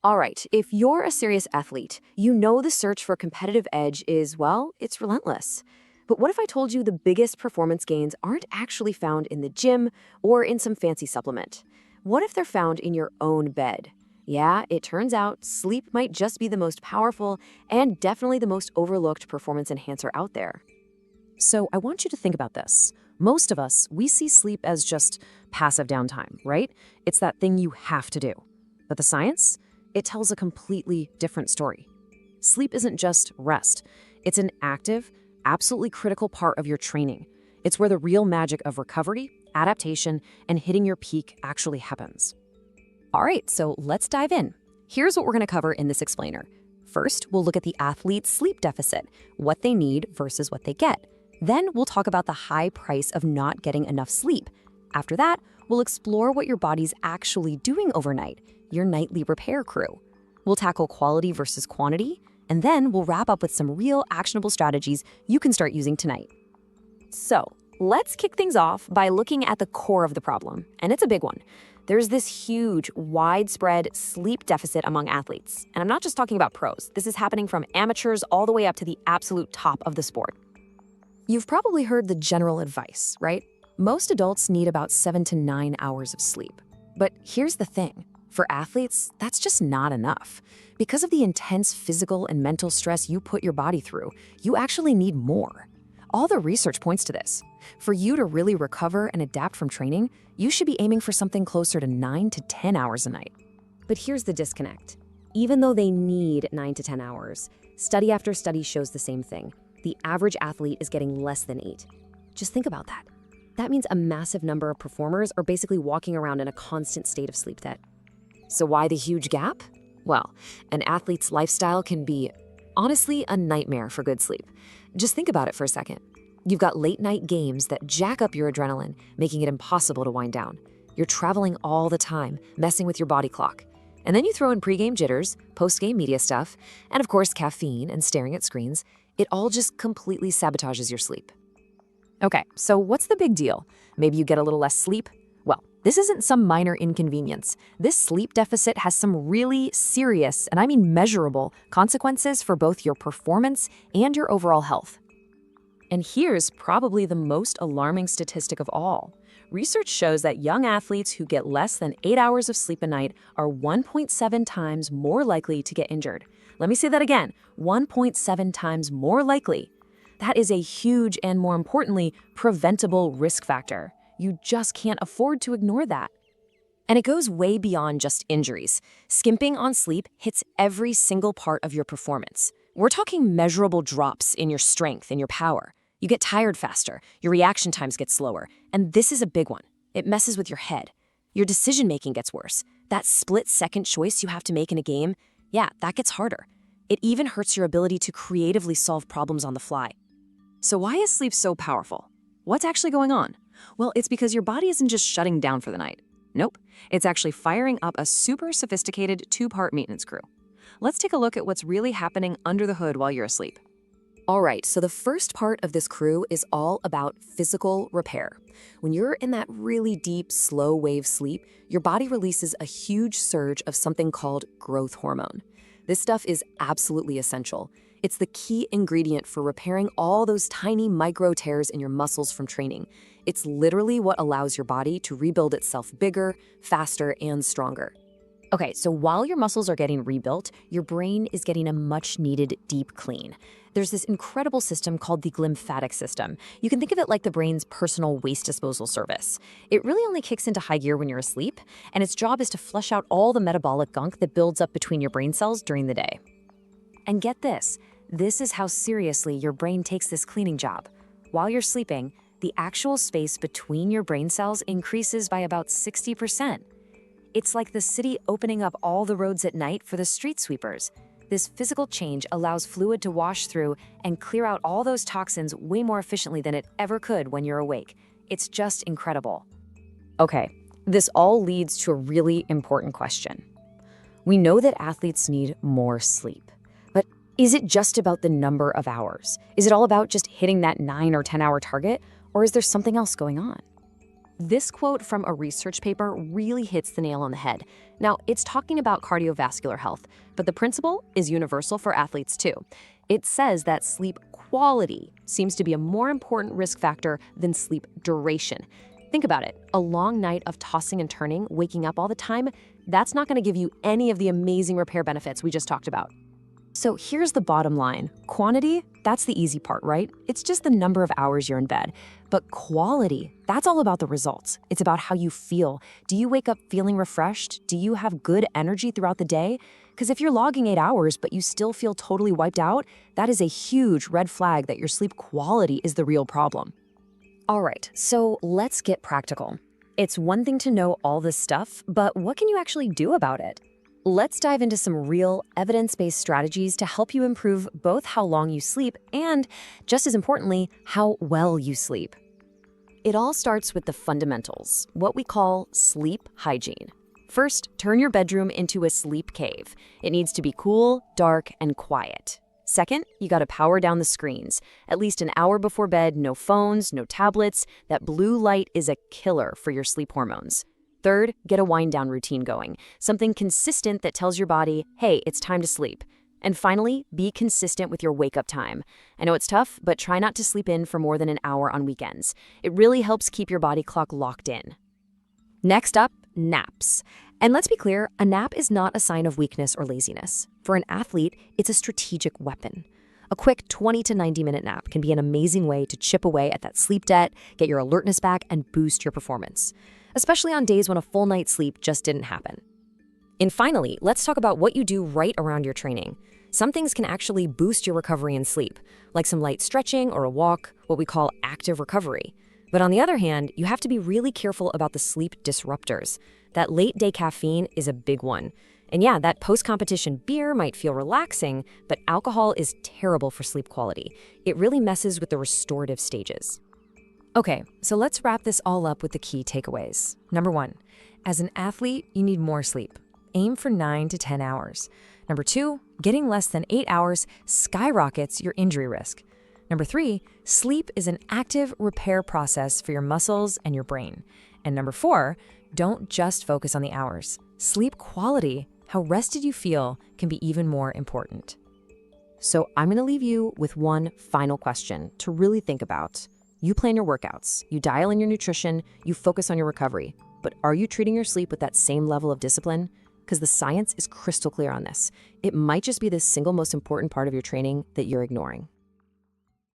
All right, if you're a serious athlete, you know the search for competitive edge is, well, it's relentless. But what if I told you the biggest performance gains aren't actually found in the gym or in some fancy supplement? What if they're found in your own bed? Yeah, it turns out sleep might just be the most powerful and definitely the most overlooked performance enhancer out there. So I want you to think about this. Most of us, we see sleep as just passive downtime, right? It's that thing you have to do. But the science? It tells a completely different story. Sleep isn't just rest. It's an active, absolutely critical part of your training. It's where the real magic of recovery, adaptation, and hitting your peak actually happens. All right, so let's dive in. Here's what we're going to cover in this explainer. First, we'll look at the athlete's sleep deficit, what they need versus what they get. Then we'll talk about the high price of not getting enough sleep. After that, we'll explore what your body's actually doing overnight, your nightly repair crew. We'll tackle quality versus quantity, and then we'll wrap up with some real actionable strategies you can start using tonight. So, let's kick things off by looking at the core of the problem, and it's a big one. There's this huge, widespread sleep deficit among athletes. And I'm not just talking about pros. This is happening from amateurs all the way up to the absolute top of the sport. You've probably heard the general advice, right? Most adults need about 7 to 9 hours of sleep. But here's the thing. For athletes, that's just not enough. Because of the intense physical and mental stress you put your body through, you actually need more. All the research points to this. For you to really recover and adapt from training, you should be aiming for something closer to 9 to 10 hours a night. But here's the disconnect. Even though they need 9 to 10 hours, study after study shows the same thing. The average athlete is getting less than 8. Just think about that. That means a massive number of performers are basically walking around in a constant state of sleep debt. So why the huge gap? Well, an athlete's lifestyle can be, honestly, a nightmare for good sleep. Just think about it for a second. You've got late-night games that jack up your adrenaline, making it impossible to wind down. You're traveling all the time, messing with your body clock. And then you throw in pre-game jitters, post-game media stuff, and of course caffeine and staring at screens. It all just completely sabotages your sleep. Okay, so what's the big deal? Maybe you get a little less sleep? Well, this isn't some minor inconvenience. This sleep deficit has some really serious, and I mean measurable, consequences for both your performance and your overall health. And here's probably the most alarming statistic of all. Research shows that young athletes who get less than 8 hours of sleep a night are 1.7 times more likely to get injured. Let me say that again, 1.7 times more likely. That is a huge and, more importantly, preventable risk factor. You just can't afford to ignore that. And it goes way beyond just injuries. Skimping on sleep hits every single part of your performance. We're talking measurable drops in your strength and your power. You get tired faster, your reaction times get slower, and this is a big one. It messes with your head. Your decision-making gets worse. That split-second choice you have to make in a game, yeah, that gets harder. It even hurts your ability to creatively solve problems on the fly. So why is sleep so powerful? What's actually going on? Well, it's because your body isn't just shutting down for the night. Nope, it's actually firing up a super sophisticated 2-part maintenance crew. Let's take a look at what's really happening under the hood while you're asleep. All right, so the first part of this crew is all about physical repair. When you're in that really deep, slow wave sleep, your body releases a huge surge of something called growth hormone. This stuff is absolutely essential. It's the key ingredient for repairing all those tiny micro tears in your muscles from training. It's literally what allows your body to rebuild itself bigger, faster, and stronger. Okay, so while your muscles are getting rebuilt, your brain is getting a much-needed deep clean. There's this incredible system called the glymphatic system. You can think of it like the brain's personal waste disposal service. It really only kicks into high gear when you're asleep, and its job is to flush out all the metabolic gunk that builds up between your brain cells during the day. And get this is how seriously your brain takes this cleaning job. While you're sleeping, the actual space between your brain cells increases by about 60%. It's like the city opening up all the roads at night for the street sweepers. This physical change allows fluid to wash through and clear out all those toxins way more efficiently than it ever could when you're awake. It's just incredible. Okay, this all leads to a really important question. We know that athletes need more sleep, but is it just about the number of hours? Is it all about just hitting that 9 or 10 hour target, or is there something else going on? This quote from a research paper really hits the nail on the head. Now, it's talking about cardiovascular health, but the principle is universal for athletes too. It says that sleep quality seems to be a more important risk factor than sleep duration. Think about it. A long night of tossing and turning, waking up all the time, that's not going to give you any of the amazing repair benefits we just talked about. So here's the bottom line. Quantity, that's the easy part, right? It's just the number of hours you're in bed. But quality, that's all about the results. It's about how you feel. Do you wake up feeling refreshed? Do you have good energy throughout the day? Because if you're logging 8 hours, but you still feel totally wiped out, that is a huge red flag that your sleep quality is the real problem. All right, so let's get practical. It's one thing to know all this stuff, but what can you actually do about it? Let's dive into some real evidence-based strategies to help you improve both how long you sleep and, just as importantly, how well you sleep. It all starts with the fundamentals, what we call sleep hygiene. First, turn your bedroom into a sleep cave. It needs to be cool, dark, and quiet. Second, you gotta power down the screens. At least an hour before bed, no phones, no tablets. That blue light is a killer for your sleep hormones. Third, get a wind-down routine going, something consistent that tells your body, hey, it's time to sleep. And finally, be consistent with your wake-up time. I know it's tough, but try not to sleep in for more than an hour on weekends. It really helps keep your body clock locked in. Next up, naps. And let's be clear, a nap is not a sign of weakness or laziness. For an athlete, it's a strategic weapon. A quick 20 to 90-minute nap can be an amazing way to chip away at that sleep debt, get your alertness back, and boost your performance, especially on days when a full night's sleep just didn't happen. And finally, let's talk about what you do right around your training. Some things can actually boost your recovery and sleep, like some light stretching or a walk, what we call active recovery. But on the other hand, you have to be really careful about the sleep disruptors. That late-day caffeine is a big one. And yeah, that post-competition beer might feel relaxing, but alcohol is terrible for sleep quality. It really messes with the restorative stages. Okay, so let's wrap this all up with the key takeaways. Number 1, as an athlete, you need more sleep. Aim for 9 to 10 hours. Number 2, getting less than 8 hours skyrockets your injury risk. Number 3, sleep is an active repair process for your muscles and your brain. And number 4, don't just focus on the hours. Sleep quality, how rested you feel, can be even more important. So I'm going to leave you with one final question to really think about. You plan your workouts, you dial in your nutrition, you focus on your recovery. But are you treating your sleep with that same level of discipline? Because the science is crystal clear on this. It might just be the single most important part of your training that you're ignoring.